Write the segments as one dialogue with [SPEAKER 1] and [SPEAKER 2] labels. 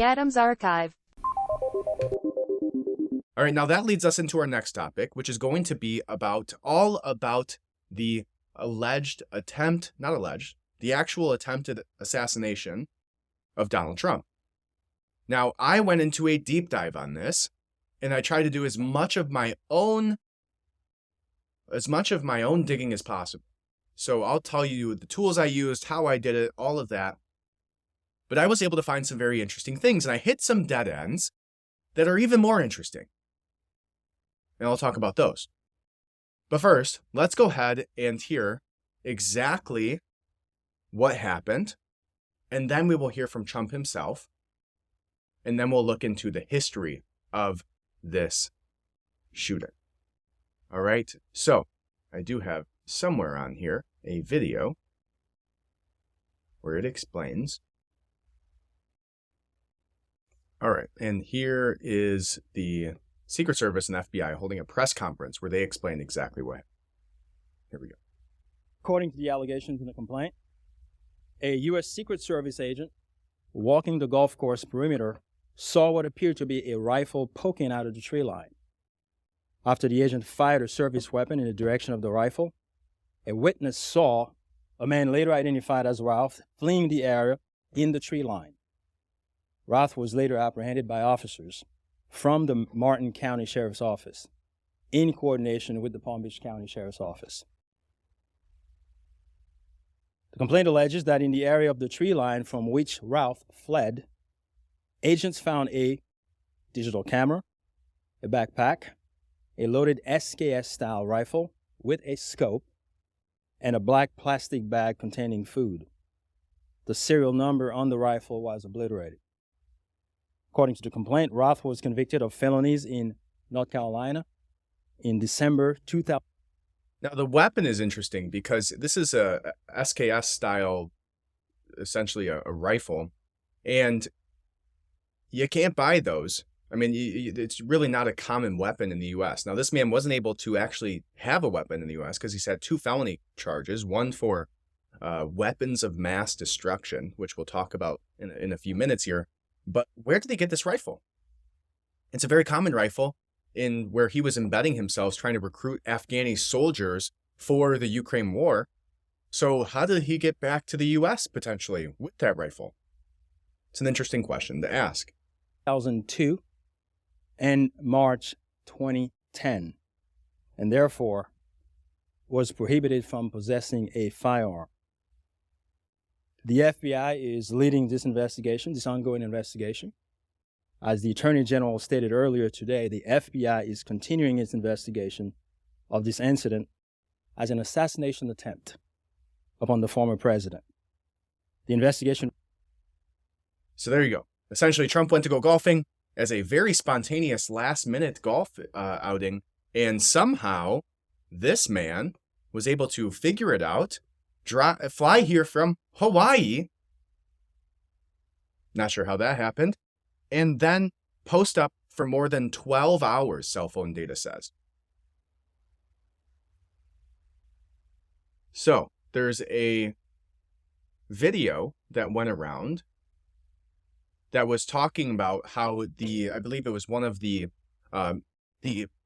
[SPEAKER 1] Adams Archive.
[SPEAKER 2] All right, now that leads us into our next topic, which is going to be all about the the actual attempted assassination of Donald Trump. Now, I went into a deep dive on this, and I tried to do as much of my own digging as possible. So I'll tell you the tools I used, how I did it, all of that. But I was able to find some very interesting things, and I hit some dead ends that are even more interesting. And I'll talk about those. But first, let's go ahead and hear exactly what happened, and then we will hear from Trump himself, and then we'll look into the history of this shooting. All right, so I do have somewhere on here a video where it explains. All right, and here is the Secret Service and FBI holding a press conference where they explain exactly what happened. Here we go.
[SPEAKER 3] According to the allegations in the complaint, a U.S. Secret Service agent walking the golf course perimeter saw what appeared to be a rifle poking out of the tree line. After the agent fired a service weapon in the direction of the rifle, a witness saw a man later identified as Routh fleeing the area in the tree line. Routh was later apprehended by officers from the Martin County Sheriff's Office in coordination with the Palm Beach County Sheriff's Office. The complaint alleges that in the area of the tree line from which Routh fled, agents found a digital camera, a backpack, a loaded SKS-style rifle with a scope, and a black plastic bag containing food. The serial number on the rifle was obliterated. According to the complaint, Routh was convicted of felonies in North Carolina in December 2000.
[SPEAKER 2] Now, the weapon is interesting because this is a SKS style, essentially a rifle, and you can't buy those. I mean, it's really not a common weapon in the U.S. Now, this man wasn't able to actually have a weapon in the U.S. because he's had 2 felony charges, one for weapons of mass destruction, which we'll talk about in a few minutes here. But where did they get this rifle? It's a very common rifle in where he was embedding himself, trying to recruit Afghani soldiers for the Ukraine war. So how did he get back to the U.S. potentially with that rifle? It's an interesting question to ask.
[SPEAKER 3] 2002 and March 2010, and therefore was prohibited from possessing a firearm. The FBI is leading this investigation, this ongoing investigation. As the Attorney General stated earlier today, the FBI is continuing its investigation of this incident as an assassination attempt upon the former president. The investigation.
[SPEAKER 2] So there you go. Essentially, Trump went to go golfing as a very spontaneous last-minute golf outing, and somehow this man was able to figure it out, fly here from Hawaii, not sure how that happened, and then post up for more than 12 hours, cell phone data says. So there's a video that went around that was talking about how I believe it was one of the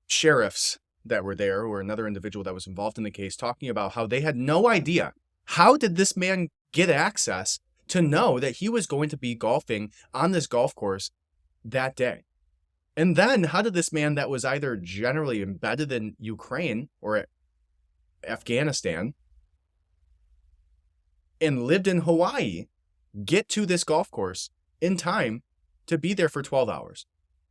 [SPEAKER 2] sheriffs that were there, or another individual that was involved in the case, talking about how they had no idea. How did this man get access to know that he was going to be golfing on this golf course that day? And then how did this man that was either generally embedded in Ukraine or Afghanistan and lived in Hawaii get to this golf course in time to be there for 12 hours?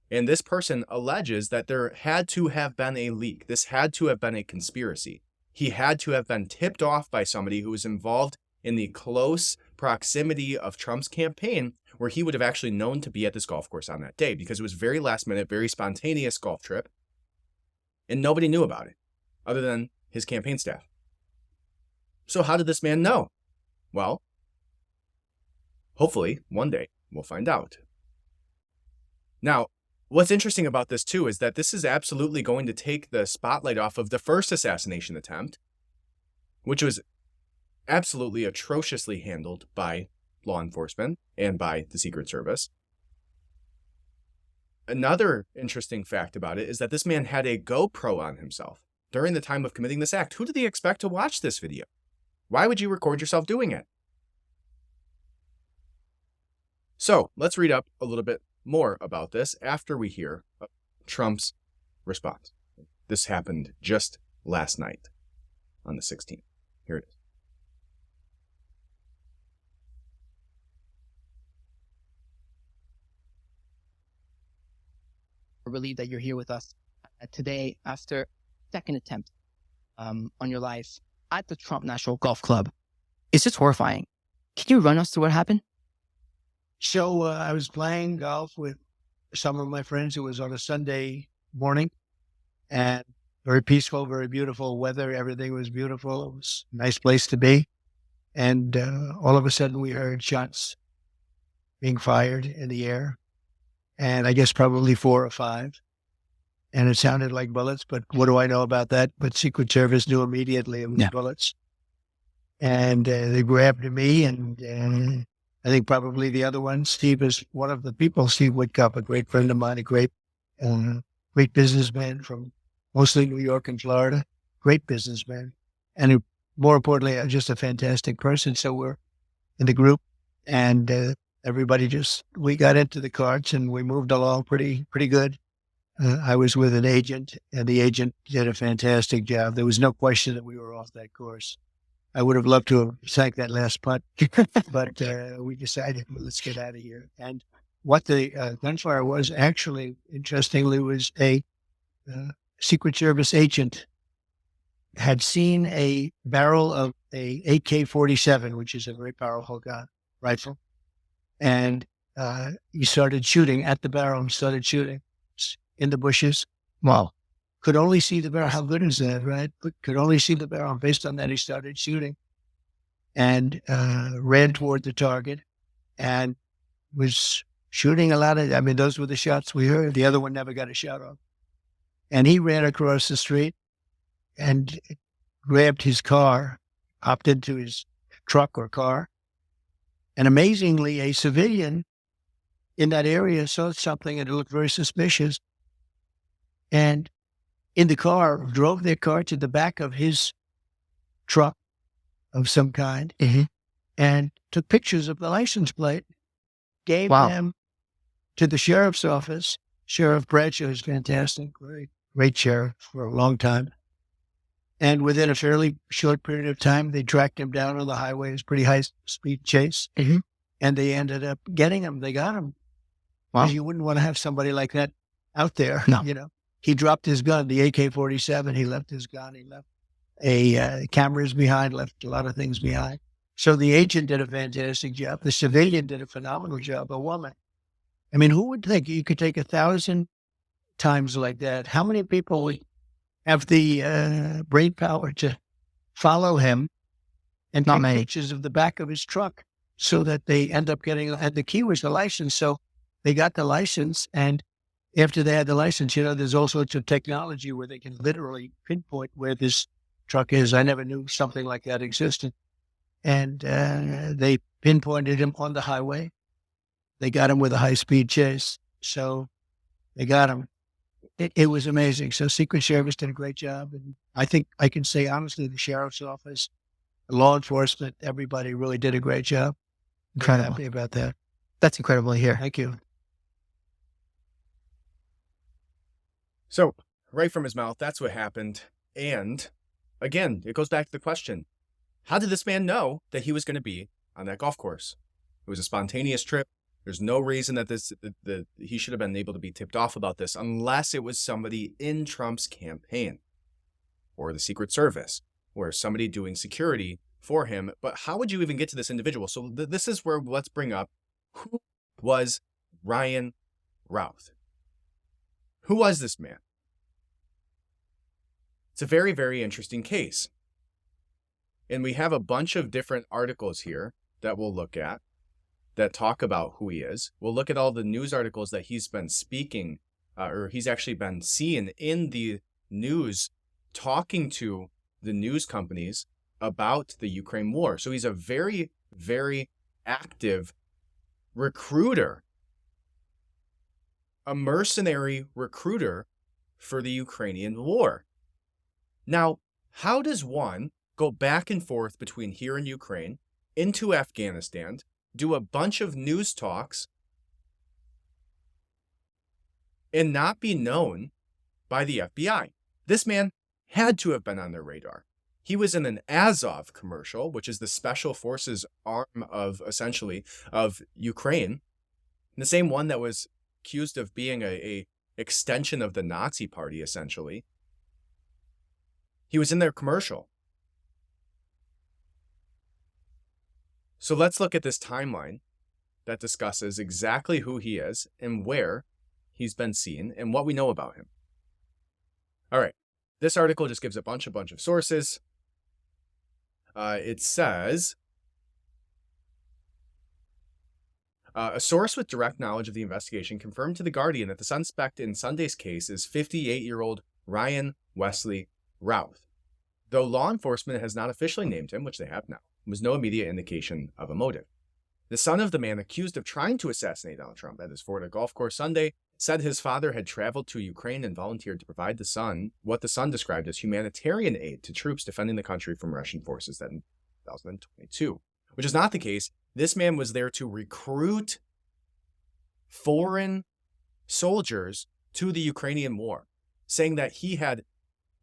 [SPEAKER 2] And this person alleges that there had to have been a leak. This had to have been a conspiracy. He had to have been tipped off by somebody who was involved in the close proximity of Trump's campaign, where he would have actually known to be at this golf course on that day, because it was very last minute, very spontaneous golf trip. And nobody knew about it other than his campaign staff. So how did this man know? Well, hopefully one day we'll find out. Now, what's interesting about this too is that this is absolutely going to take the spotlight off of the first assassination attempt, which was absolutely atrociously handled by law enforcement and by the Secret Service. Another interesting fact about it is that this man had a GoPro on himself during the time of committing this act. Who did he expect to watch this video? Why would you record yourself doing it? So let's read up a little bit more about this after we hear Trump's response. This happened just last night on the 16th. Here it is.
[SPEAKER 1] We're relieved that you're here with us today after second attempt on your life at the Trump National Golf Club. It's just horrifying. Can you run us through what happened?
[SPEAKER 4] So I was playing golf with some of my friends. It was on a Sunday morning, and very peaceful, very beautiful weather. Everything was beautiful. It was a nice place to be. And all of a sudden we heard shots being fired in the air, and I guess probably 4 or 5. And it sounded like bullets, but what do I know about that? But Secret Service knew immediately it was bullets. And they grabbed me, and I think probably the other one, Steve, is one of the people, Steve Whitcup, a great friend of mine, a great businessman from mostly New York and Florida, great businessman. And more importantly, just a fantastic person. So we're in the group, and everybody we got into the carts and we moved along pretty good. I was with an agent, and the agent did a fantastic job. There was no question that we were off that course. I would have loved to have sank that last putt, but we decided, well, let's get out of here. And what the gunfire was actually, interestingly, was a Secret Service agent had seen a barrel of a AK-47, which is a very powerful gun, rifle. And he started shooting at the barrel. He started shooting in the bushes.
[SPEAKER 1] Wow.
[SPEAKER 4] Could only see the barrel. How good is that, right? But could only see the barrel. Based on that, he started shooting and ran toward the target and was shooting a lot of, those were the shots we heard. The other one never got a shot off. And he ran across the street and grabbed his car, hopped into his truck or car. And amazingly, a civilian in that area saw something and it looked very suspicious. And in the car, drove their car to the back of his truck of some kind, and took pictures of the license plate, gave them to the sheriff's office. Sheriff Bradshaw is fantastic, great sheriff for a long time. And within a fairly short period of time, they tracked him down on the highway. It was a pretty high-speed chase, and they ended up getting him. They got him.
[SPEAKER 1] Wow.
[SPEAKER 4] You wouldn't want to have somebody like that out there,
[SPEAKER 1] No.
[SPEAKER 4] He dropped his gun, the AK-47. He left his gun. He left cameras behind, left a lot of things behind. So the agent did a fantastic job. The civilian did a phenomenal job. A woman. Who would think you could take 1,000 times like that? How many people would have the brain power to follow him and take pictures of the back of his truck so that they end up getting, and the key was the license. So they got the license, and after they had the license, there's all sorts of technology where they can literally pinpoint where this truck is. I never knew something like that existed. And they pinpointed him on the highway. They got him with a high-speed chase. So they got him. It was amazing. So Secret Service did a great job. And I think I can say, honestly, the sheriff's office, law enforcement, everybody really did a great job.
[SPEAKER 1] Incredible.
[SPEAKER 4] Very happy about that.
[SPEAKER 1] That's incredible to hear.
[SPEAKER 4] Thank you.
[SPEAKER 2] So, right from his mouth, that's what happened. And again, it goes back to the question, how did this man know that he was going to be on that golf course? It was a spontaneous trip. There's no reason that he should have been able to be tipped off about this unless it was somebody in Trump's campaign or the Secret Service or somebody doing security for him. But how would you even get to this individual? So this is where let's bring up, who was Ryan Routh? Who was this man? It's a very, very interesting case. And we have a bunch of different articles here that we'll look at that talk about who he is. We'll look at all the news articles that he's been speaking, or he's actually been seen in the news talking to the news companies about the Ukraine war. So he's a very, very active recruiter a mercenary recruiter for the Ukrainian war. Now, how does one go back and forth between here and Ukraine, into Afghanistan, do a bunch of news talks, and not be known by the FBI? This man had to have been on their radar. He was in an Azov commercial, which is the special forces arm of, essentially, of Ukraine. The same one that was accused of being a extension of the Nazi party, essentially. He was in their commercial. So let's look at this timeline that discusses exactly who he is and where he's been seen and what we know about him. All right. This article just gives a bunch of sources. It says, a source with direct knowledge of the investigation confirmed to The Guardian that the suspect in Sunday's case is 58-year-old Ryan Wesley Routh. Though law enforcement has not officially named him, which they have now, there was no immediate indication of a motive. The son of the man accused of trying to assassinate Donald Trump at his Florida golf course Sunday said his father had traveled to Ukraine and volunteered to provide the son what the son described as humanitarian aid to troops defending the country from Russian forces in 2022, which is not the case. This man was there to recruit foreign soldiers to the Ukrainian war, saying that he had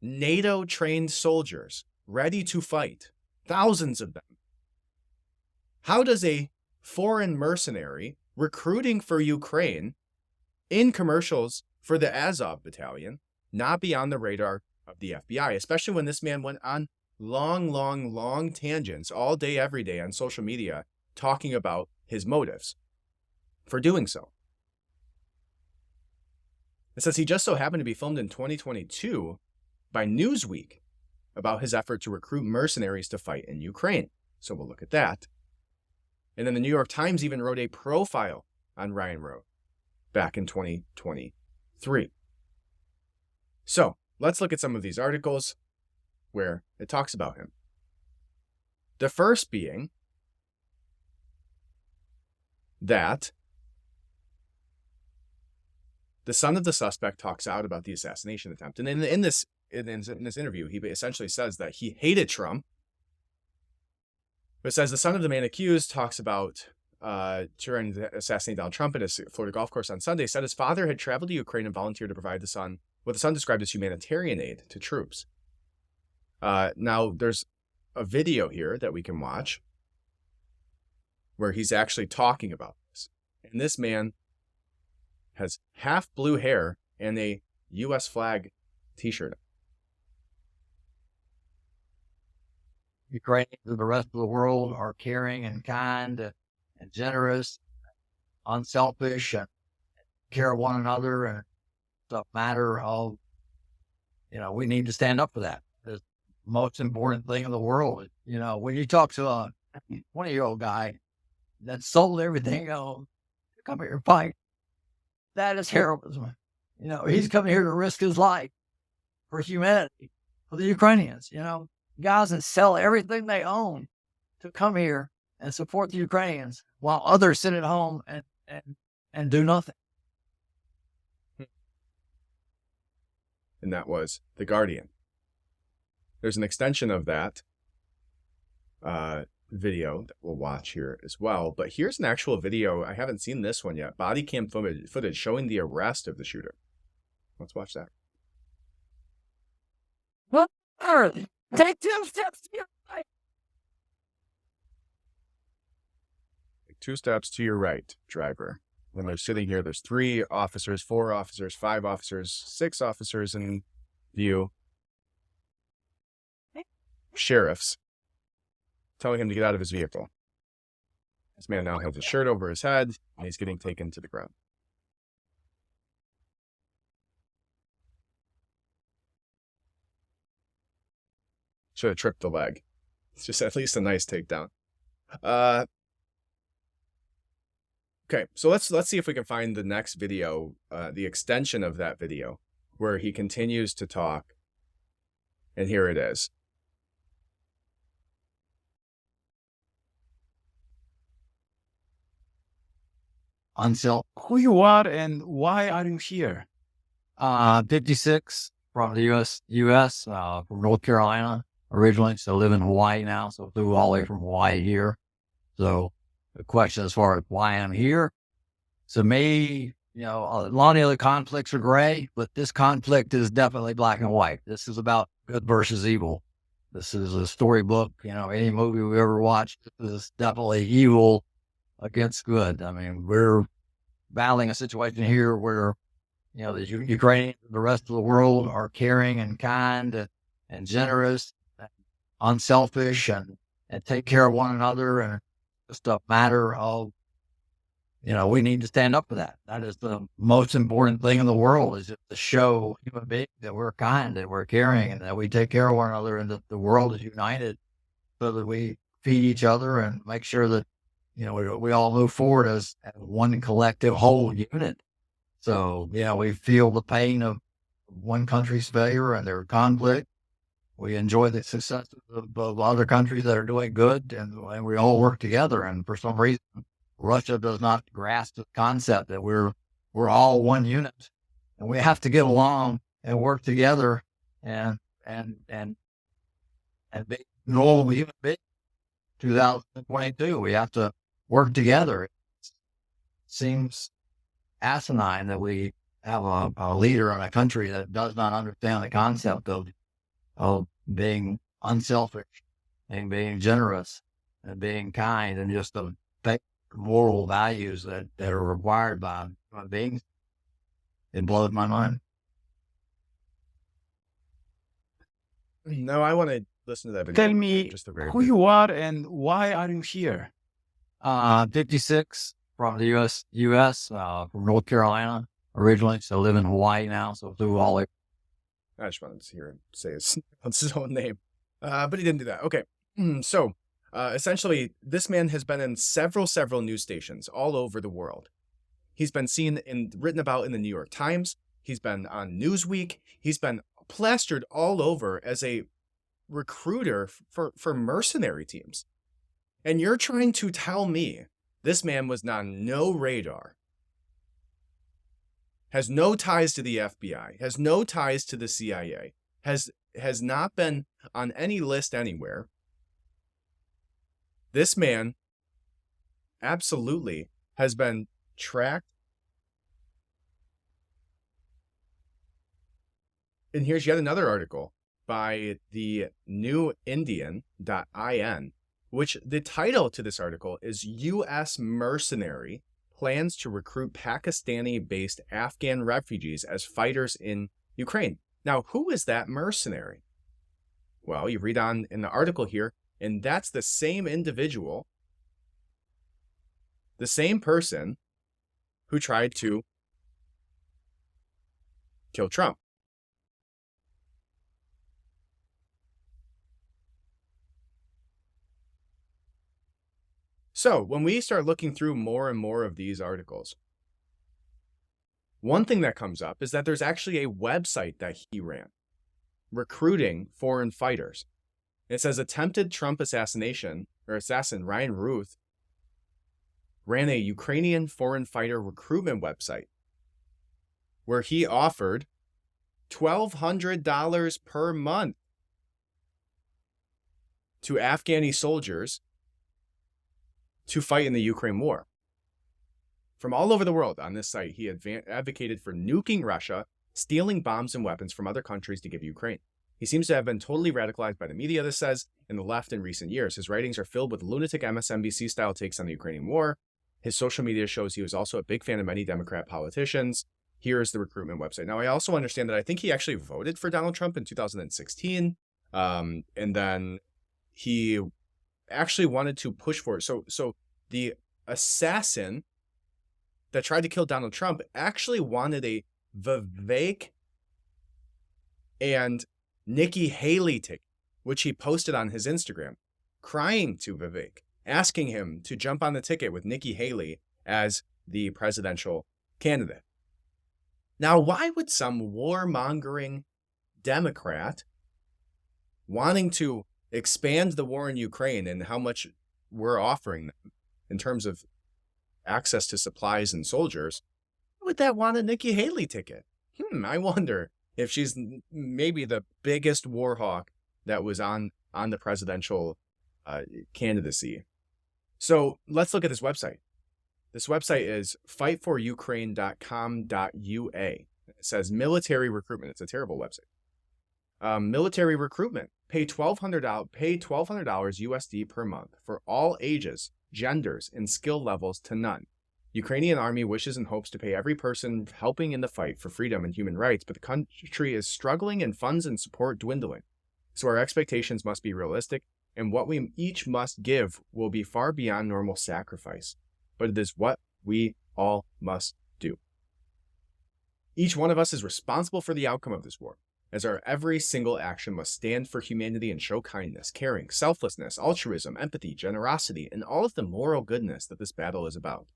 [SPEAKER 2] NATO-trained soldiers ready to fight, thousands of them. How does a foreign mercenary recruiting for Ukraine in commercials for the Azov battalion not be on the radar of the FBI, especially when this man went on long tangents all day, every day on social media talking about his motives for doing so? It says he just so happened to be filmed in 2022 by Newsweek about his effort to recruit mercenaries to fight in Ukraine. So we'll look at that. And then the New York Times even wrote a profile on Ryan Routh back in 2023. So let's look at some of these articles where it talks about him. The first being that the son of the suspect talks out about the assassination attempt. And in this interview, he essentially says that he hated Trump. But it says the son of the man accused talks about trying to assassinate Donald Trump at his Florida golf course on Sunday, said his father had traveled to Ukraine and volunteered to provide the son what the son described as humanitarian aid to troops. Now, there's a video here that we can watch where he's actually talking about this. And this man has half blue hair and a U.S. flag t-shirt.
[SPEAKER 5] Ukrainians and the rest of the world are caring and kind and generous, unselfish, and care of one another, and stuff matter. All, we need to stand up for that. It's the most important thing in the world. When you talk to a 20-year-old guy that sold everything to come here and fight, that is heroism. He's coming here to risk his life for humanity, for the Ukrainians. Guys that sell everything they own to come here and support the Ukrainians while others sit at home and do nothing.
[SPEAKER 2] And that was The Guardian. There's an extension of that video that we'll watch here as well. But here's an actual video. I haven't seen this one yet. Body cam footage showing the arrest of the shooter. Let's watch that.
[SPEAKER 5] What? Take 2 steps to your right.
[SPEAKER 2] Take 2 steps to your right, driver. When they're sitting here, there's 3 officers, 4 officers, 5 officers, 6 officers in view. Sheriffs telling him to get out of his vehicle. This man now has his shirt over his head, and he's getting taken to the ground. Should have tripped the leg. It's just at least a nice takedown. Okay, so let's see if we can find the next video, the extension of that video, where he continues to talk. And here it is.
[SPEAKER 5] unselfish.
[SPEAKER 6] Who you are and why are you here?
[SPEAKER 5] 56 from the U.S., from North Carolina originally. So live in Hawaii now. So flew all the way from Hawaii here. So the question as far as why I'm here. So me, a lot of the other conflicts are gray, but this conflict is definitely black and white. This is about good versus evil. This is a storybook. Any movie we ever watched, this is definitely evil against good. I mean, we're battling a situation here where, the Ukrainians and the rest of the world are caring and kind and generous, and unselfish, and take care of one another. And just a matter of, we need to stand up for that. That is the most important thing in the world, is just to show human beings that we're kind and we're caring and that we take care of one another and that the world is united so that we feed each other and make sure that, we all move forward as one collective whole unit. So, we feel the pain of one country's failure and their conflict. We enjoy the success of other countries that are doing good, and we all work together. And for some reason, Russia does not grasp the concept that we're all one unit, and we have to get along and work together and be normal human beings. 2022, we have to work together. It seems asinine that we have a leader in a country that does not understand the concept of being unselfish and being generous and being kind and just the moral values that are required by human beings. It blows my mind.
[SPEAKER 2] No, I want to listen to that video.
[SPEAKER 6] Tell me
[SPEAKER 2] just a very
[SPEAKER 6] who
[SPEAKER 2] bit.
[SPEAKER 6] you are and why are you here?
[SPEAKER 5] 56 from the U.S., from North Carolina originally. So live in Hawaii now. So flew all the way.
[SPEAKER 2] I just wanted to hear him say his own name, but he didn't do that. Okay, so essentially, this man has been in several news stations all over the world. He's been seen and written about in the New York Times. He's been on Newsweek. He's been plastered all over as a recruiter for mercenary teams. And you're trying to tell me this man was on no radar, has no ties to the FBI, has no ties to the CIA, has not been on any list anywhere. This man absolutely has been tracked. And here's yet another article by the newindian.in, which the title to this article is U.S. Mercenary Plans to Recruit Pakistani-Based Afghan Refugees as Fighters in Ukraine. Now, who is that mercenary? Well, you read on in the article here, and that's the same individual, the same person who tried to kill Trump. So when we start looking through more and more of these articles, one thing that comes up is that there's actually a website that he ran, recruiting foreign fighters. It says attempted Trump assassin Ryan Routh ran a Ukrainian foreign fighter recruitment website where he offered $1,200 per month to Afghani soldiers to fight in the Ukraine war. From all over the world on this site, he advocated for nuking Russia, stealing bombs and weapons from other countries to give Ukraine. He seems to have been totally radicalized by the media, this says, and the left in recent years. His writings are filled with lunatic MSNBC-style takes on the Ukrainian war. His social media shows he was also a big fan of many Democrat politicians. Here's the recruitment website. Now, I also understand that I think he actually voted for Donald Trump in 2016, and then he actually wanted to push for it. So the assassin that tried to kill Donald Trump actually wanted a Vivek and Nikki Haley ticket, which he posted on his Instagram, crying to Vivek, asking him to jump on the ticket with Nikki Haley as the presidential candidate. Now, why would some warmongering Democrat wanting to expand the war in Ukraine and how much we're offering them in terms of access to supplies and soldiers, who would that want a Nikki Haley ticket? I wonder if she's maybe the biggest war hawk that was on the presidential candidacy. So let's look at this website. This website is fightforukraine.com.ua. It says military recruitment. It's a terrible website. Military recruitment. Pay $1,200 USD per month for all ages, genders, and skill levels to none. Ukrainian army wishes and hopes to pay every person helping in the fight for freedom and human rights, but the country is struggling and funds and support dwindling. So our expectations must be realistic, and what we each must give will be far beyond normal sacrifice. But it is what we all must do. Each one of us is responsible for the outcome of this war, as our every single action must stand for humanity and show kindness, caring, selflessness, altruism, empathy, generosity, and all of the moral goodness that this battle is about.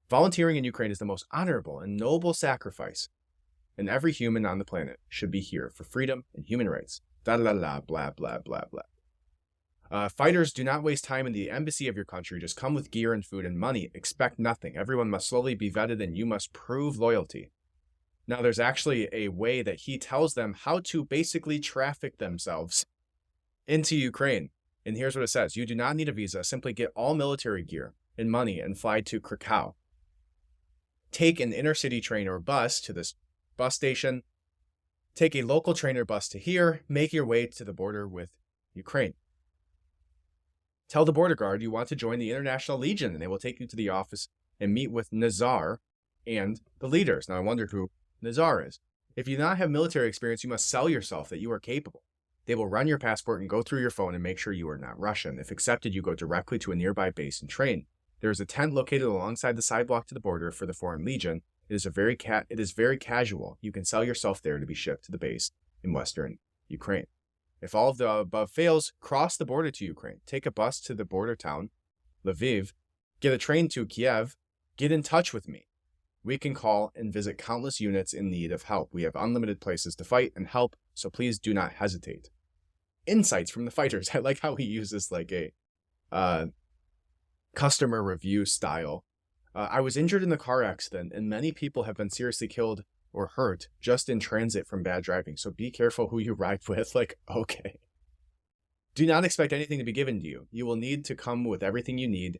[SPEAKER 2] Volunteering in Ukraine is the most honorable and noble sacrifice, and every human on the planet should be here for freedom and human rights. Da da da, blah, blah, blah, blah. Fighters, do not waste time in the embassy of your country. Just come with gear and food and money. Expect nothing. Everyone must slowly be vetted, and you must prove loyalty. Now, there's actually a way that he tells them how to basically traffic themselves into Ukraine. And here's what it says. You do not need a visa. Simply get all military gear and money and fly to Krakow. Take an intercity train or bus to this bus station. Take a local train or bus to here. Make your way to the border with Ukraine. Tell the border guard you want to join the International Legion, and they will take you to the office and meet with Nazar and the leaders. Now, I wonder who Nazar is. If you do not have military experience, you must sell yourself that you are capable. They will run your passport and go through your phone and make sure you are not Russian. If accepted, you go directly to a nearby base and train. There is a tent located alongside the sidewalk to the border for the Foreign Legion. It is very casual. You can sell yourself there to be shipped to the base in Western Ukraine. If all of the above fails, cross the border to Ukraine. Take a bus to the border town, Lviv. Get a train to Kiev. Get in touch with me. We can call and visit countless units in need of help. We have unlimited places to fight and help, so please do not hesitate. Insights from the fighters. I like how he uses like a customer review style. I was injured in the car accident, and many people have been seriously killed or hurt just in transit from bad driving. So be careful who you ride with. Like, okay. Do not expect anything to be given to you. You will need to come with everything you need,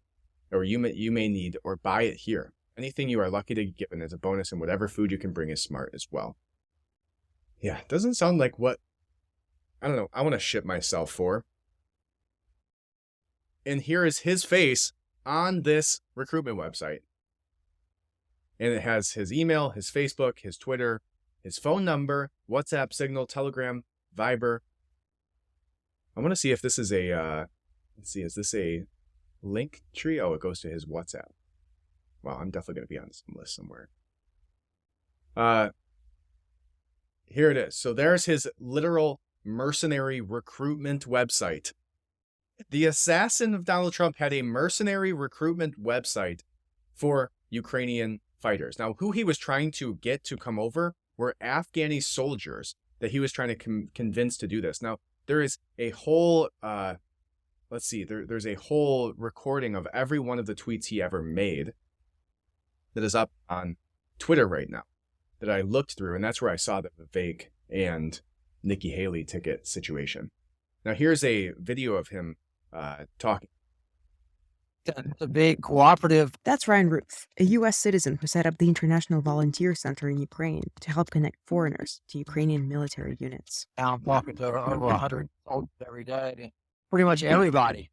[SPEAKER 2] or you may need, or buy it here. Anything you are lucky to get given as a bonus, and whatever food you can bring is smart as well. Yeah, doesn't sound like what, I don't know, I want to ship myself for. And here is his face on this recruitment website. And it has his email, his Facebook, his Twitter, his phone number, WhatsApp, Signal, Telegram, Viber. I want to see if this is a, let's see, is this a link tree? Oh, it goes to his WhatsApp. Wow, I'm definitely going to be on some list somewhere. Here it is. So there's his literal mercenary recruitment website. The assassin of Donald Trump had a mercenary recruitment website for Ukrainian fighters. Now, who he was trying to get to come over were Afghani soldiers that he was trying to convince to do this. Now, there is a whole, let's see, there's a whole recording of every one of the tweets he ever made that is up on Twitter right now that I looked through, and that's where I saw the Vivek and Nikki Haley ticket situation. Now, here's a video of him talking.
[SPEAKER 5] The big cooperative.
[SPEAKER 7] That's Ryan Routh, a U.S. citizen who set up the International Volunteer Center in Ukraine to help connect foreigners to Ukrainian military units.
[SPEAKER 5] Now I'm talking to over 100 soldiers every day. Pretty much everybody,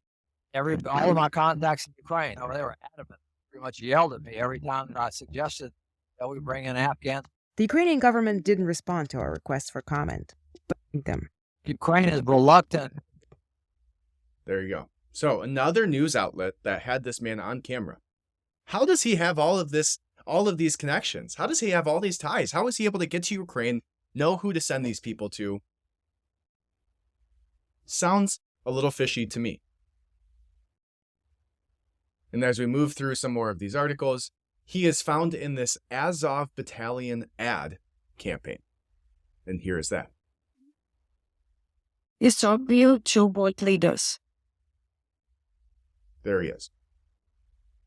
[SPEAKER 5] all of my contacts in Ukraine, they were adamant. Pretty much yelled at me every time I suggested that we bring in Afghans.
[SPEAKER 7] The Ukrainian government didn't respond to our requests for comment, but them.
[SPEAKER 5] Ukraine is reluctant.
[SPEAKER 2] There you go. So another news outlet that had this man on camera. How does he have all of these connections? How does he have all these ties? How is he able to get to Ukraine, know who to send these people to? Sounds a little fishy to me. And as we move through some more of these articles, he is found in this Azov Battalion ad campaign. And here is that.
[SPEAKER 8] You saw real two board leaders.
[SPEAKER 2] There he is.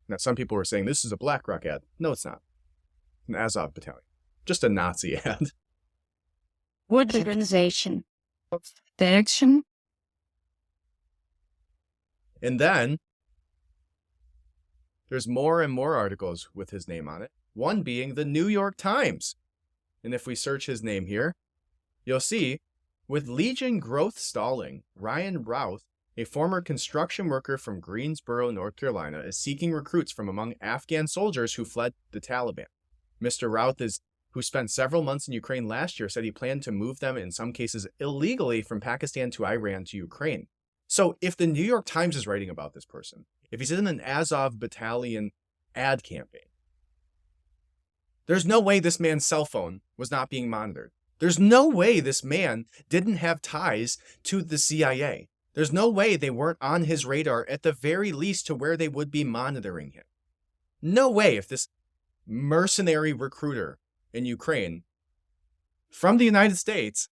[SPEAKER 2] Now, some people were saying this is a BlackRock ad. No, it's not. An Azov battalion. Just a Nazi ad.
[SPEAKER 8] What organization? Direction?
[SPEAKER 2] And then there's more and more articles with his name on it. One being the New York Times. And if we search his name here, you'll see, with Legion growth stalling, Ryan Routh, a former construction worker from Greensboro, North Carolina, is seeking recruits from among Afghan soldiers who fled the Taliban. Mr. Routh, who spent several months in Ukraine last year, said he planned to move them, in some cases illegally, from Pakistan to Iran to Ukraine. So if the New York Times is writing about this person, if he's in an Azov battalion ad campaign, there's no way this man's cell phone was not being monitored. There's no way this man didn't have ties to the CIA. There's no way they weren't on his radar, at the very least, to where they would be monitoring him. No way if this mercenary recruiter in Ukraine from the United States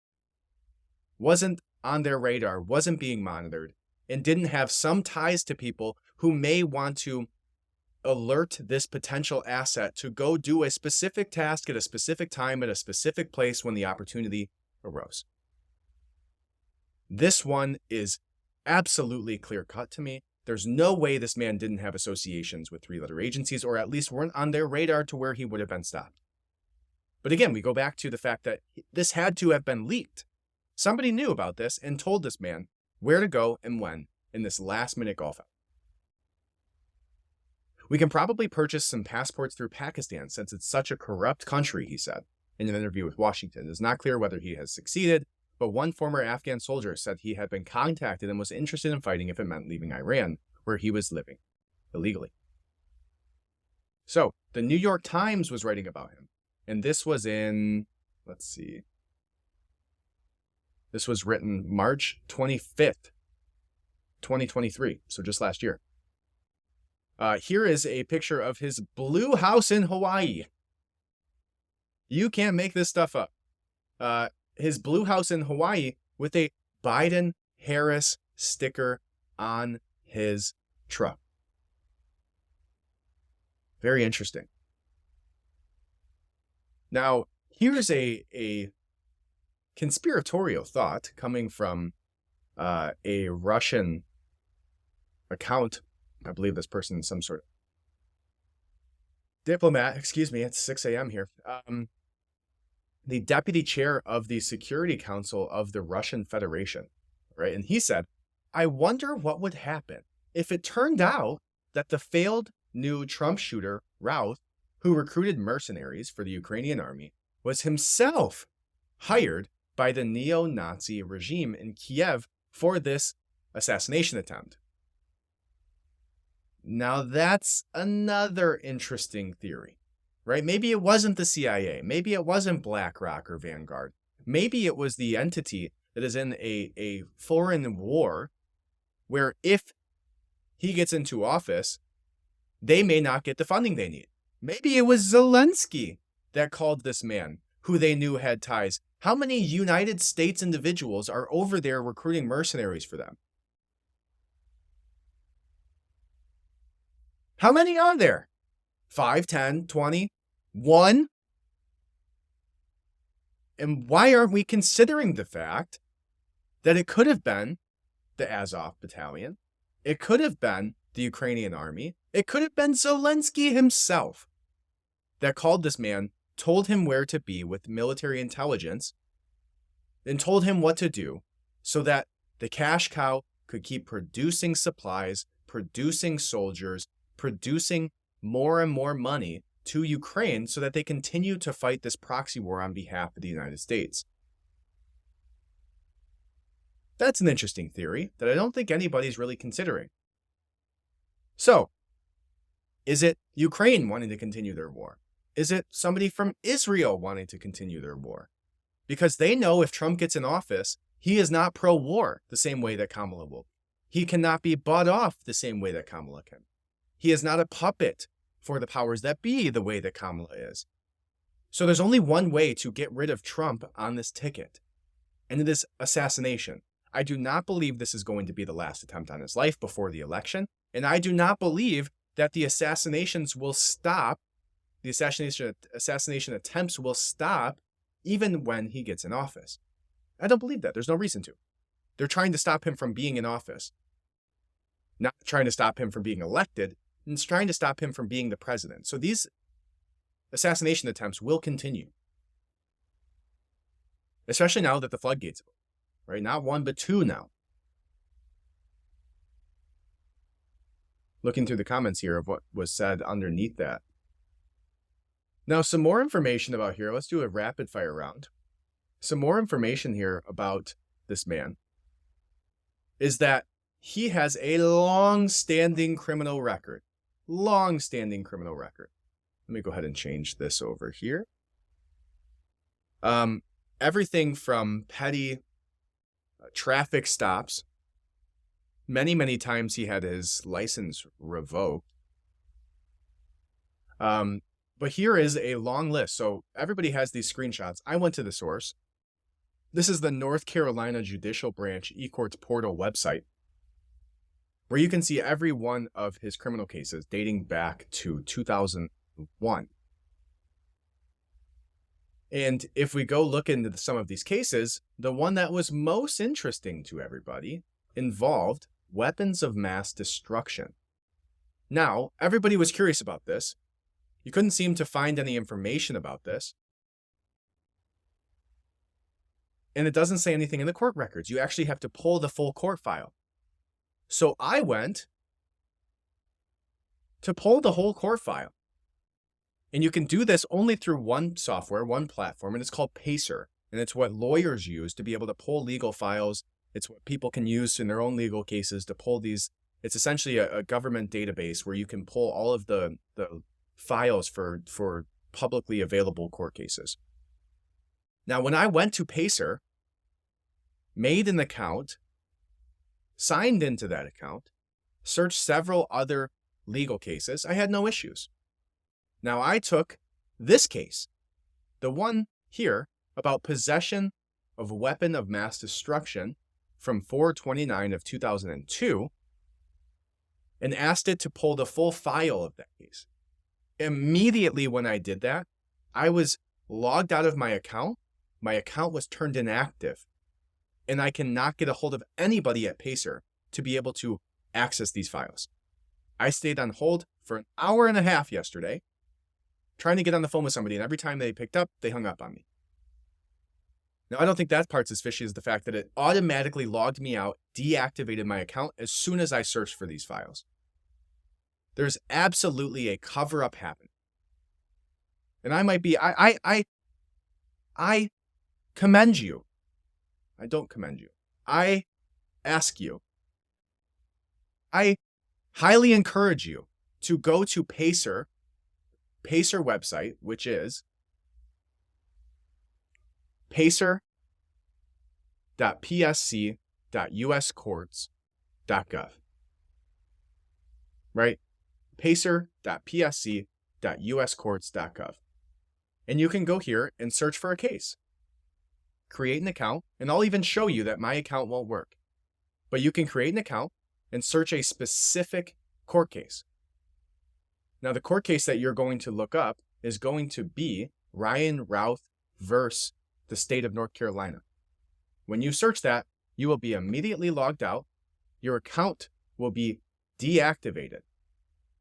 [SPEAKER 2] wasn't on their radar, wasn't being monitored, and didn't have some ties to people who may want to alert this potential asset to go do a specific task at a specific time at a specific place when the opportunity arose. This one is absolutely clear-cut to me. There's no way this man didn't have associations with three-letter agencies, or at least weren't on their radar to where he would have been stopped. But again, we go back to the fact that this had to have been leaked. Somebody knew about this and told this man where to go and when in this last-minute golf outing. We can probably purchase some passports through Pakistan since it's such a corrupt country, he said in an interview with Washington. It's not clear whether he has succeeded, but one former Afghan soldier said he had been contacted and was interested in fighting if it meant leaving Iran, where he was living illegally. So, the New York Times was writing about him. And this was in, let's see, this was written March 25th, 2023, so just last year. Here is a picture of his blue house in Hawaii. You can't make this stuff up. His blue house in Hawaii with a Biden-Harris sticker on his truck. Very interesting. Now, here's a conspiratorial thought coming from a Russian account. I believe this person is some sort of diplomat. Excuse me, it's 6 a.m. here. The deputy chair of the Security Council of the Russian Federation, right? And he said, I wonder what would happen if it turned out that the failed new Trump shooter, Routh, who recruited mercenaries for the Ukrainian army, was himself hired by the neo-Nazi regime in Kiev for this assassination attempt. Now that's another interesting theory, right? Maybe it wasn't the CIA. Maybe it wasn't BlackRock or Vanguard. Maybe it was the entity that is in a foreign war where if he gets into office, they may not get the funding they need. Maybe it was Zelensky that called this man who they knew had ties. How many United States individuals are over there recruiting mercenaries for them? How many are there? 5, 10, 20, 1? And why aren't we considering the fact that it could have been the Azov battalion? It could have been the Ukrainian army. It could have been Zelensky himself that called this man, told him where to be with military intelligence, and told him what to do so that the cash cow could keep producing supplies, producing soldiers, producing more and more money to Ukraine so that they continue to fight this proxy war on behalf of the United States. That's an interesting theory that I don't think anybody's really considering. So, is it Ukraine wanting to continue their war? Is it somebody from Israel wanting to continue their war? Because they know if Trump gets in office, he is not pro-war the same way that Kamala will. He cannot be bought off the same way that Kamala can. He is not a puppet for the powers that be the way that Kamala is. So there's only one way to get rid of Trump on this ticket, and it is assassination. I do not believe this is going to be the last attempt on his life before the election, and I do not believe that the assassinations will stop, the assassination attempts will stop even when he gets in office. I don't believe that. There's no reason to. They're trying to stop him from being in office, not trying to stop him from being elected, and it's trying to stop him from being the president. So these assassination attempts will continue, especially now that the floodgates, right? Not one, but two now. Looking through the comments here of what was said underneath that. Now, some more information about here. Let's do a rapid fire round. Some more information here about this man is that he has a long-standing criminal record. Long-standing criminal record. Let me go ahead and change this over here. Everything from petty traffic stops. Many, many times he had his license revoked. But here is a long list. So everybody has these screenshots. I went to the source. This is the North Carolina Judicial Branch eCourts portal website, where you can see every one of his criminal cases dating back to 2001. And if we go look into some of these cases, the one that was most interesting to everybody involved weapons of mass destruction. Now, everybody was curious about this. You couldn't seem to find any information about this. And it doesn't say anything in the court records. You actually have to pull the full court file. So I went to pull the whole court file. And you can do this only through one software, one platform, and it's called Pacer. And it's what lawyers use to be able to pull legal files. It's what people can use in their own legal cases to pull these. It's essentially a government database where you can pull all of the files for publicly available court cases. Now, when I went to Pacer, made an account, signed into that account, searched several other legal cases, I had no issues. Now, I took this case, the one here about possession of a weapon of mass destruction from 4/29 of 2002, and asked it to pull the full file of that case. Immediately when I did that, I was logged out of my account. My account was turned inactive, and I cannot get a hold of anybody at Pacer to be able to access these files. I stayed on hold for an hour and a half yesterday, trying to get on the phone with somebody, and every time they picked up, they hung up on me. Now, I don't think that part's as fishy as the fact that it automatically logged me out, deactivated my account as soon as I searched for these files. There's absolutely a cover-up happening. And I might be, I commend you. I don't commend you. I ask you. I highly encourage you to go to Pacer website, which is pacer.psc.uscourts.gov. Right? pacer.psc.uscourts.gov. And you can go here and search for a case. Create an account, and I'll even show you that my account won't work. But you can create an account and search a specific court case. Now, the court case that you're going to look up is going to be Ryan Routh versus the state of North Carolina. When you search that, you will be immediately logged out. Your account will be deactivated,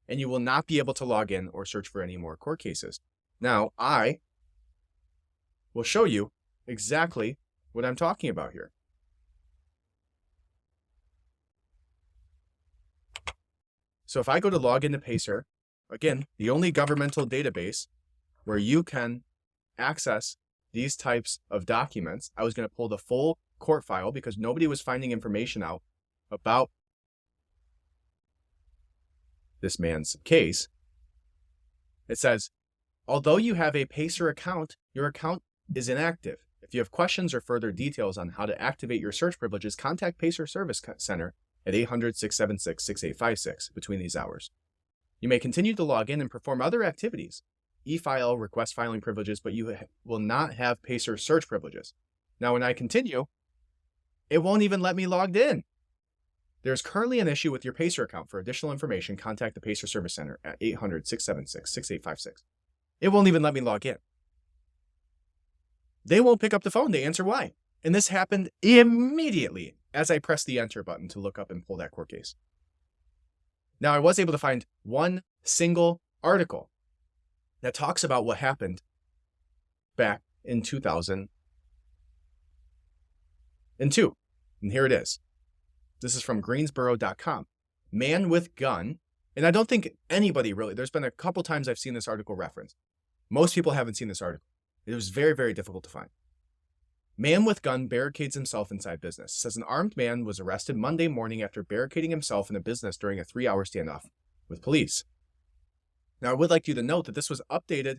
[SPEAKER 2] and you will not be able to log in or search for any more court cases. Now, I will show you exactly what I'm talking about here. So if I go to log into Pacer, again, the only governmental database where you can access these types of documents, I was going to pull the full court file because nobody was finding information out about this man's case. It says, although you have a Pacer account, your account is inactive. If you have questions or further details on how to activate your search privileges, contact Pacer Service Center at 800-676-6856 between these hours. You may continue to log in and perform other activities, e-file, request filing privileges, but you will not have Pacer search privileges. Now, when I continue, it won't even let me log in. There's currently an issue with your Pacer account. For additional information, contact the Pacer Service Center at 800-676-6856. It won't even let me log in. They won't pick up the phone. They answer why. And this happened immediately as I pressed the enter button to look up and pull that court case. Now, I was able to find one single article that talks about what happened back in 2002. And here it is. This is from Greensboro.com. Man with gun. And I don't think anybody really, there's been a couple times I've seen this article referenced. Most people haven't seen this article. It was very, very difficult to find. Man with gun barricades himself inside business. It says an armed man was arrested Monday morning after barricading himself in a business during a 3-hour standoff with police. Now, I would like you to note that this was updated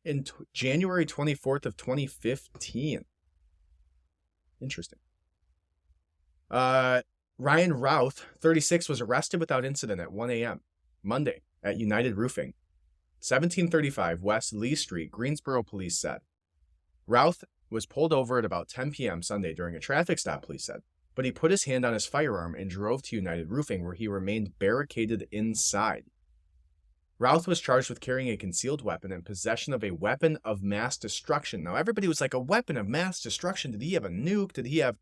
[SPEAKER 2] in January 24th of 2015. Interesting. Ryan Routh, 36, was arrested without incident at 1 a.m. Monday at United Roofing, 1735 West Lee Street, Greensboro, police said. Routh was pulled over at about 10 p.m. Sunday during a traffic stop, police said, but he put his hand on his firearm and drove to United Roofing, where he remained barricaded inside. Routh was charged with carrying a concealed weapon and possession of a weapon of mass destruction. Now, everybody was like, a weapon of mass destruction? Did he have a nuke? Did he have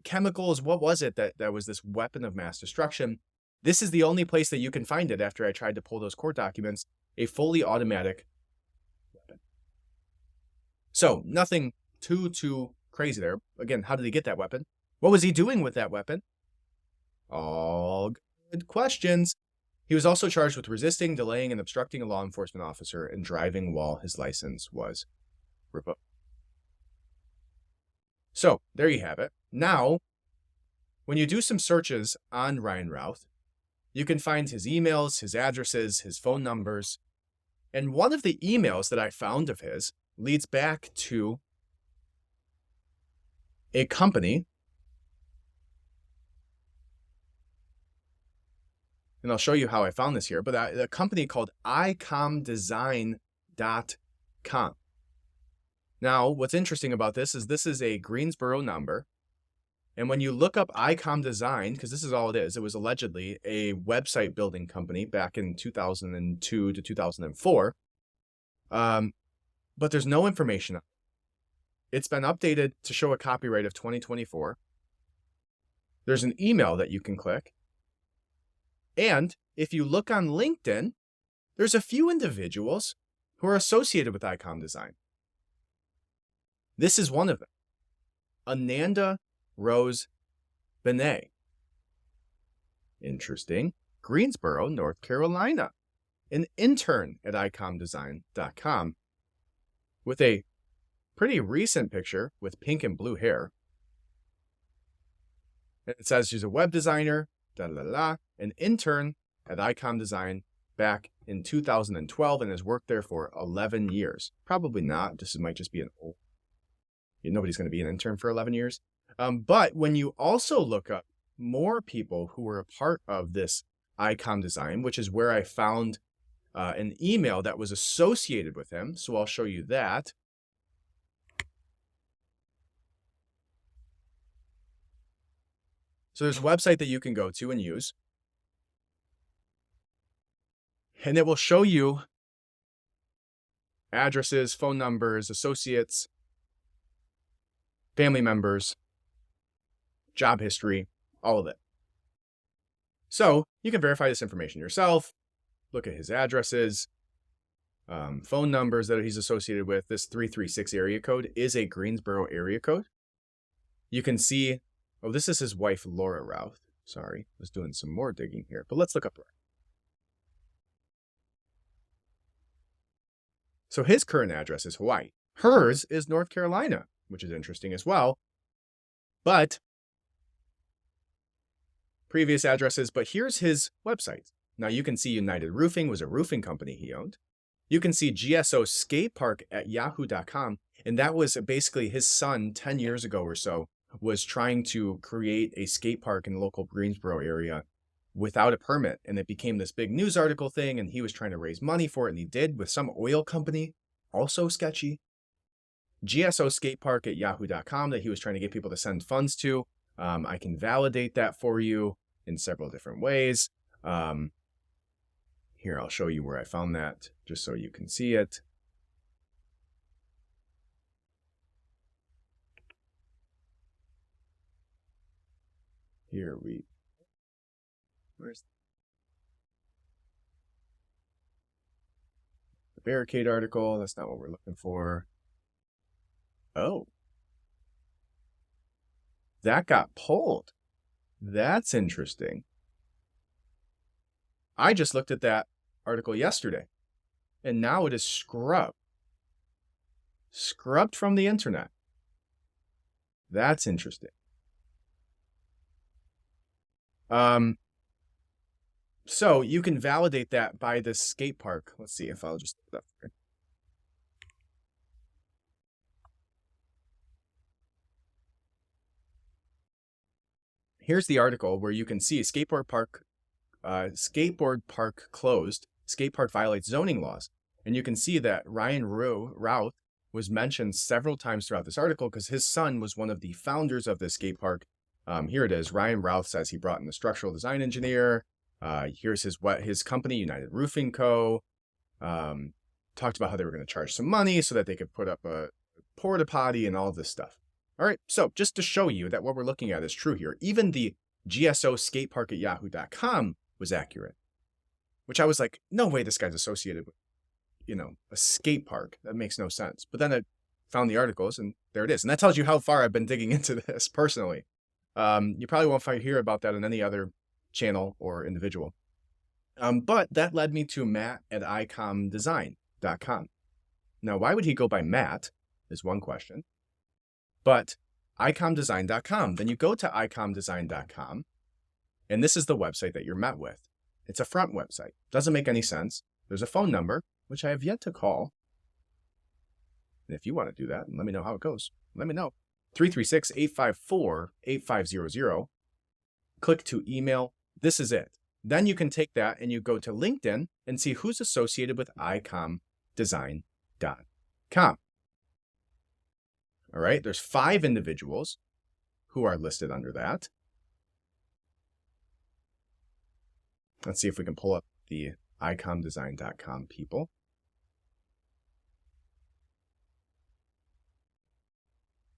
[SPEAKER 2] chemicals? What was it that was this weapon of mass destruction? This is the only place that you can find it after I tried to pull those court documents, a fully automatic weapon. So nothing too crazy there. Again, how did he get that weapon? What was he doing with that weapon? All good questions. He was also charged with resisting, delaying, and obstructing a law enforcement officer and driving while his license was revoked. So there you have it. Now, when you do some searches on Ryan Routh, you can find his emails, his addresses, his phone numbers. And one of the emails that I found of his leads back to a company. And I'll show you how I found this here, but a company called icomdesign.com. Now, what's interesting about this is a Greensboro number. And when you look up ICOM Design, because this is all it is, it was allegedly a website building company back in 2002 to 2004. But there's no information on it. It's been updated to show a copyright of 2024. There's an email that you can click. And if you look on LinkedIn, there's a few individuals who are associated with ICOM Design. This is one of them, Ananda Rose Benet. Interesting. Greensboro, North Carolina. An intern at icomdesign.com with a pretty recent picture with pink and blue hair. And it says she's a web designer, an intern at ICOM Design back in 2012 and has worked there for 11 years. Probably not. This might just be an old. Nobody's going to be an intern for 11 years. But when you also look up more people who were a part of this ICOM Design, which is where I found an email that was associated with him. So I'll show you that. So there's a website that you can go to and use. And it will show you addresses, phone numbers, associates, family members, job history, all of it. So you can verify this information yourself, look at his addresses, phone numbers that he's associated with. This 336 area code is a Greensboro area code. You can see, oh, this is his wife, Laura Routh. Sorry, I was doing some more digging here, but let's look up her. So his current address is Hawaii. Hers is North Carolina, which is interesting as well. But previous addresses, but here's his website. Now you can see United Roofing was a roofing company he owned. You can see GSO Skate Park at yahoo.com. And that was basically his son 10 years ago or so was trying to create a skate park in the local Greensboro area without a permit. And it became this big news article thing. And he was trying to raise money for it. And he did with some oil company, also sketchy. GSO Skate Park at yahoo.com that he was trying to get people to send funds to. I can validate that for you. in several different ways. Here, I'll show you where I found that just so you can see it. Where's the barricade article? That's not what we're looking for. Oh. That got pulled. That's interesting. I just looked at that article yesterday, and now it is scrubbed. Scrubbed from the internet. That's interesting. So you can validate that by this skate park. Let's see if I'll just put that here. Here's the article where you can see skateboard park closed. Skate park violates zoning laws. And you can see that Ryan Routh was mentioned several times throughout this article because his son was one of the founders of this skate park. Here it is. Ryan Routh says he brought in a structural design engineer. Here's his company, United Roofing Co. Talked about how they were going to charge some money so that they could put up a porta potty and all this stuff. All right, so just to show you that what we're looking at is true here, even the GSO skatepark at yahoo.com was accurate, which I was like, no way this guy's associated with, a skate park. That makes no sense. But then I found the articles and there it is. And that tells you how far I've been digging into this personally. You probably won't hear about that on any other channel or individual. But that led me to Matt at icomdesign.com. Now, why would he go by Matt is one question. But icomdesign.com, then you go to icomdesign.com, and this is the website that you're met with. It's a front website. Doesn't make any sense. There's a phone number, which I have yet to call. And if you want to do that, and let me know how it goes, let me know. 336-854-8500. Click to email. This is it. Then you can take that and you go to LinkedIn and see who's associated with icomdesign.com. All right, there's 5 individuals who are listed under that. Let's see if we can pull up the icomdesign.com people.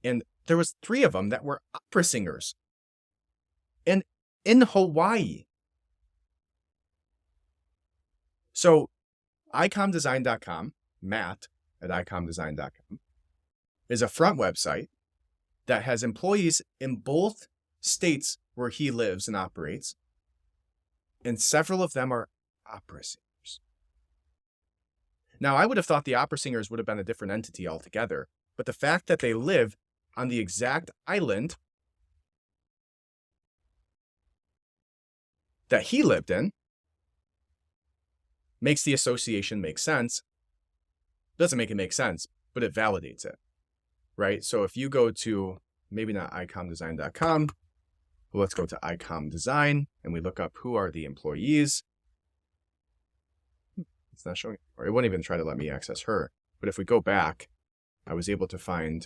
[SPEAKER 2] And there was 3 of them that were opera singers. And in Hawaii. So icomdesign.com, Matt at icomdesign.com, is a front website that has employees in both states where he lives and operates, and several of them are opera singers. Now, I would have thought the opera singers would have been a different entity altogether, but the fact that they live on the exact island that he lived in makes the association make sense. Doesn't make it make sense, but it validates it. Right? So if you go to, maybe not icomdesign.com, but let's go to icomdesign and we look up who are the employees. It's not showing, or it won't even try to let me access her. But if we go back, I was able to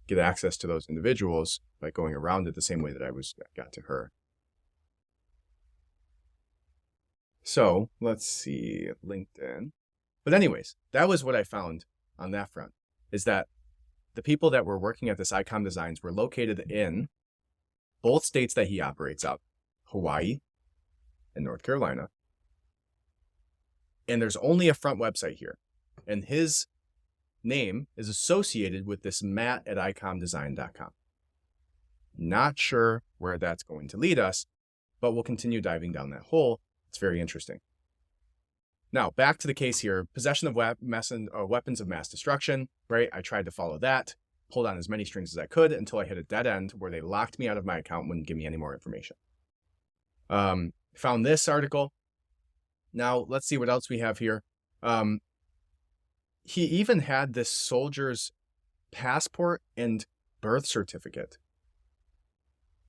[SPEAKER 2] get access to those individuals by going around it the same way that I got to her. So let's see, LinkedIn. But anyways, that was what I found on that front, is that the people that were working at this Icom Designs were located in both states that he operates out, Hawaii and North Carolina. And there's only a front website here. And his name is associated with this Matt at icomdesign.com. Not sure where that's going to lead us, but we'll continue diving down that hole. It's very interesting. Now, back to the case here, possession of weapons of mass destruction, right? I tried to follow that, pulled on as many strings as I could until I hit a dead end where they locked me out of my account and wouldn't give me any more information. Found this article. Now, let's see what else we have here. He even had this soldier's passport and birth certificate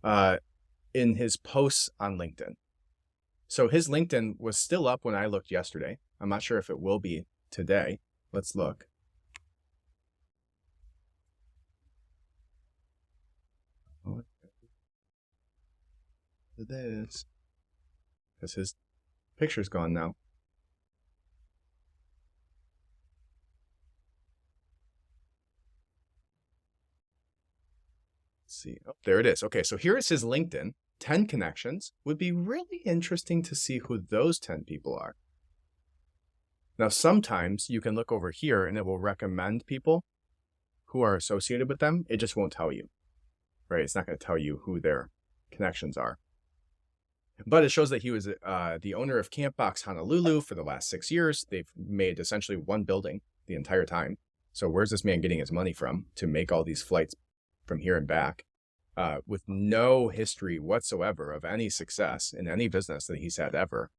[SPEAKER 2] in his posts on LinkedIn. So his LinkedIn was still up when I looked yesterday. I'm not sure if it will be today. Let's look. this. Because his picture's gone now. Let's see. Oh, there it is. Okay, so here is his LinkedIn. 10 connections. Would be really interesting to see who those 10 people are. Now, sometimes you can look over here and it will recommend people who are associated with them. It just won't tell you, right? It's not going to tell you who their connections are. But it shows that he was the owner of Campbox Honolulu for the last 6 years. They've made essentially one building the entire time. So where's this man getting his money from to make all these flights from here and back with no history whatsoever of any success in any business that he's had ever?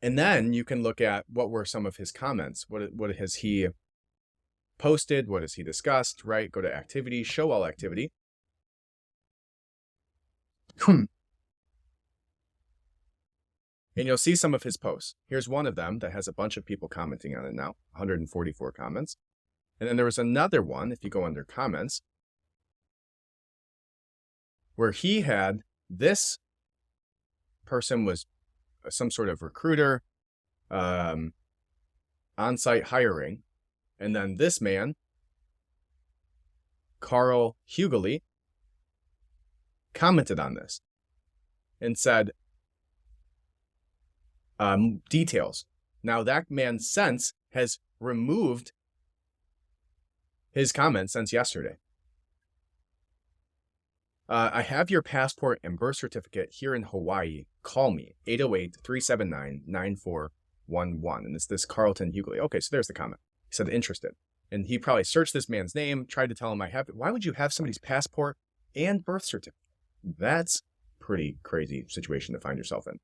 [SPEAKER 2] And then you can look at what were some of his comments. What has he posted? What has he discussed, right? Go to activity, show all activity. And you'll see some of his posts. Here's one of them that has a bunch of people commenting on it now, 144 comments. And then there was another one, if you go under comments, where he had this person was some sort of recruiter, on-site hiring. And then this man, Carl Hughley, commented on this and said, details. Now that man since has removed his comments since yesterday. I have your passport and birth certificate here in Hawaii. Call me, 808-379-9411. And it's this Carlton Hughley. Okay, so there's the comment. He said interested. And he probably searched this man's name, tried to tell him I have it. Why would you have somebody's passport and birth certificate? That's pretty crazy situation to find yourself in.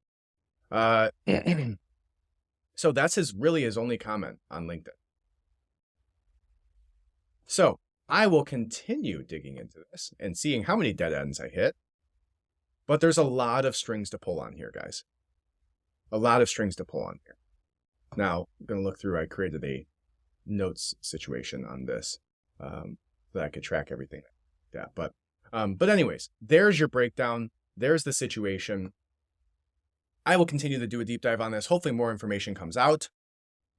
[SPEAKER 2] So that's really his only comment on LinkedIn. So I will continue digging into this and seeing how many dead ends I hit. But there's a lot of strings to pull on here, guys. A lot of strings to pull on here. Now, I'm going to look through. I created a notes situation on this that I could track everything. Yeah, but anyways, there's your breakdown. There's the situation. I will continue to do a deep dive on this. Hopefully more information comes out.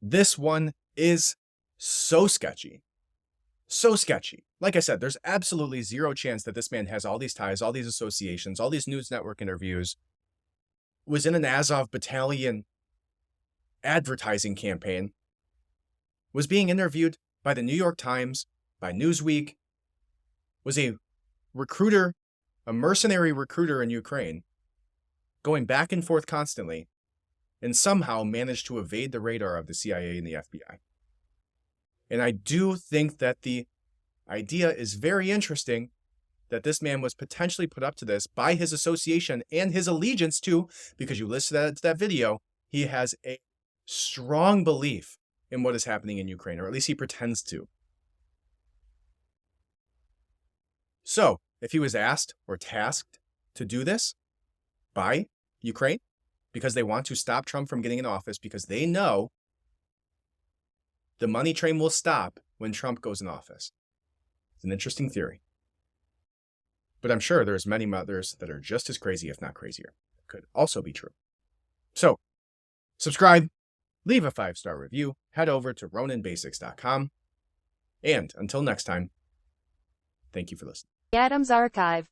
[SPEAKER 2] This one is so sketchy. So sketchy. Like I said, there's absolutely zero chance that this man has all these ties, all these associations, all these news network interviews, was in an Azov battalion advertising campaign, was being interviewed by the New York Times, by Newsweek, was a recruiter, a mercenary recruiter in Ukraine, going back and forth constantly, and somehow managed to evade the radar of the CIA and the FBI. And I do think that the idea is very interesting that this man was potentially put up to this by his association and his allegiance to, because you listen to that video, he has a strong belief in what is happening in Ukraine, or at least he pretends to. So, if he was asked or tasked to do this by Ukraine, because they want to stop Trump from getting in office, because they know the money train will stop when Trump goes in office. It's an interesting theory. But I'm sure there's many others that are just as crazy, if not crazier. It could also be true. So, subscribe, leave a 5-star review, head over to RoninBasics.com. And until next time, thank you for listening.
[SPEAKER 9] The Adams Archive.